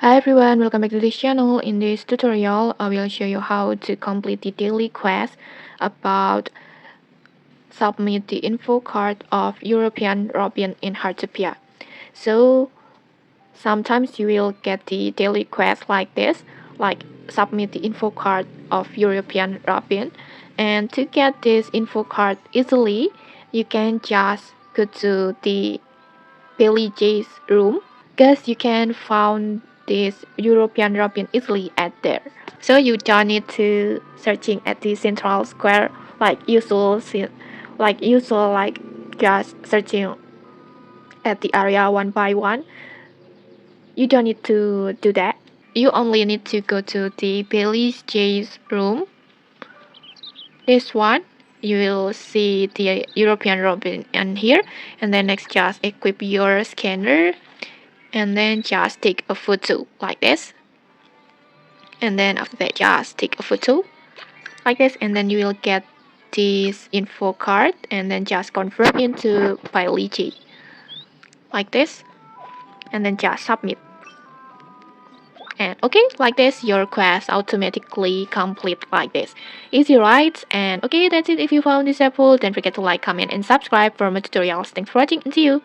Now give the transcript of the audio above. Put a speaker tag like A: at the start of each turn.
A: Hi everyone, welcome back to this channel. In this tutorial, I will show you how to complete the daily quest about submit the info card of European Robin in Heartopia. So sometimes you will get the daily quest like this, like submit the info card of European Robin. And to get this info card easily, you can just go to the Billy J's room because you can find this European Robin easily at there. So you don't need to searching at the central square like usual just searching at the area one by one. You don't need to do that. You only need to go to the Billy J's room. This one you will see the European Robin in here, and then next just equip your scanner and then just take a photo like this, and then after that just take a photo like this, and then you will get this info card and then just confirm into by Lychee like this, and then just submit. And okay, like this your quest automatically complete like this. Easy, right? And okay, that's it. If you found this helpful, don't forget to like, comment and subscribe for more tutorials. Thanks for watching and see you.